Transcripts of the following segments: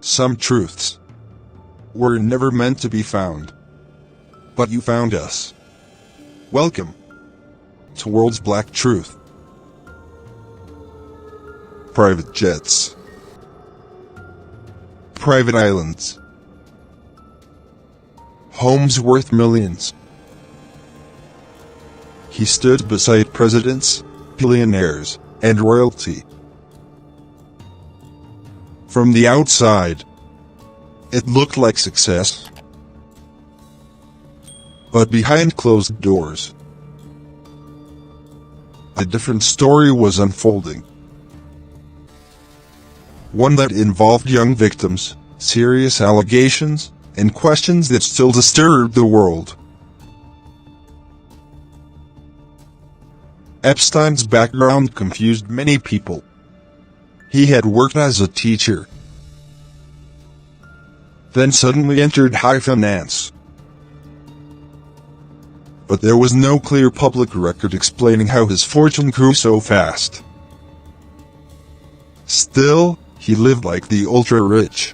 Some truths were never meant to be found. But you found us. Welcome to World's Black Truth. Private jets. Private islands. Homes worth millions. He stood beside presidents, billionaires, and royalty. From the outside, it looked like success. But behind closed doors, a different story was unfolding. One that involved young victims, serious allegations, and questions that still disturb the world. Epstein's background confused many people. He had worked as a teacher, then suddenly entered high finance. But there was no clear public record explaining how his fortune grew so fast. Still, he lived like the ultra-rich.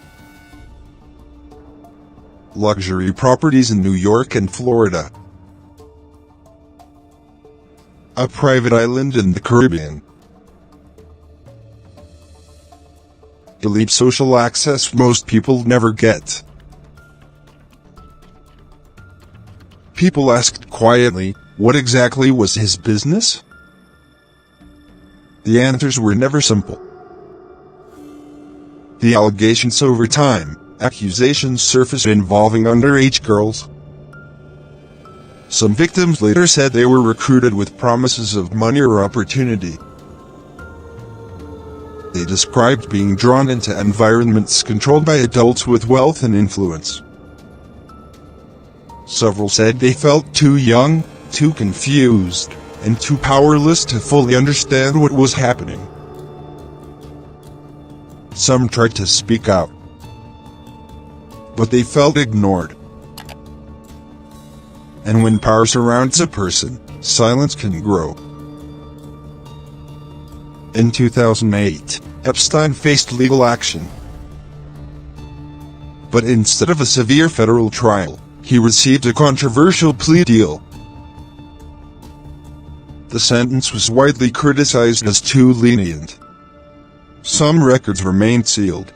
Luxury properties in New York and Florida. A private island in the Caribbean. Elite social access most people never get. People asked quietly, what exactly was his business? The answers were never simple. The allegations over time, accusations surfaced involving underage girls. Some victims later said they were recruited with promises of money or opportunity. They described being drawn into environments controlled by adults with wealth and influence. Several said they felt too young, too confused, and too powerless to fully understand what was happening. Some tried to speak out, but they felt ignored. And when power surrounds a person, silence can grow. In 2008, Epstein faced legal action. But instead of a severe federal trial, he received a controversial plea deal. The sentence was widely criticized as too lenient. Some records remained sealed.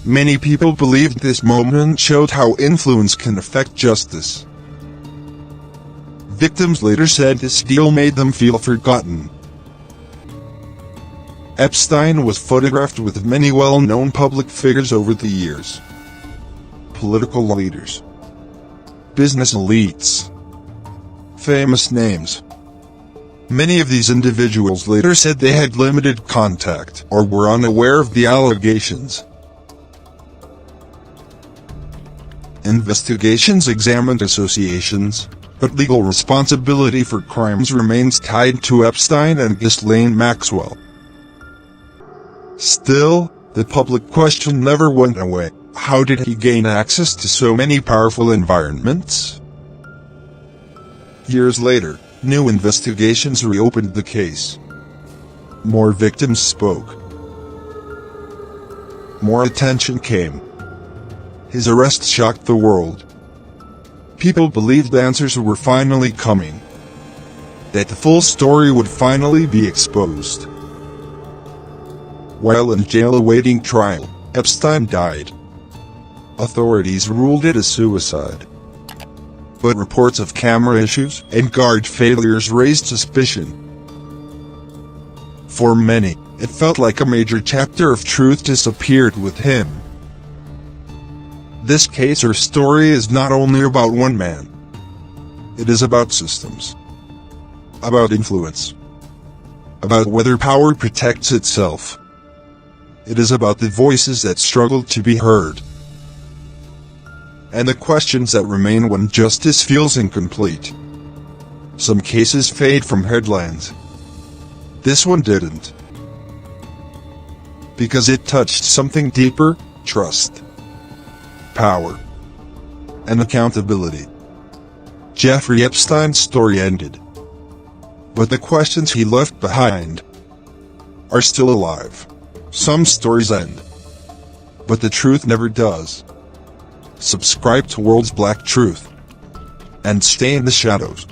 Many people believed this moment showed how influence can affect justice. Victims later said this deal made them feel forgotten. Epstein was photographed with many well-known public figures over the years. Political leaders, business elites, famous names. Many of these individuals later said they had limited contact or were unaware of the allegations. Investigations examined associations, but legal responsibility for crimes remains tied to Epstein and Ghislaine Maxwell. Still, the public question never went away. How did he gain access to so many powerful environments? Years later, new investigations reopened the case. More victims spoke. More attention came. His arrest shocked the world. People believed answers were finally coming. That the full story would finally be exposed. While in jail awaiting trial, Epstein died. Authorities ruled it a suicide. But reports of camera issues and guard failures raised suspicion. For many, it felt like a major chapter of truth disappeared with him. This case or story is not only about one man. It is about systems. About influence. About whether power protects itself. It is about the voices that struggle to be heard. And the questions that remain when justice feels incomplete. Some cases fade from headlines. This one didn't. Because it touched something deeper: trust, power, and accountability. Jeffrey Epstein's story ended. But the questions he left behind are still alive. Some stories end, but the truth never does. Subscribe to World's Black Truth and stay in the shadows.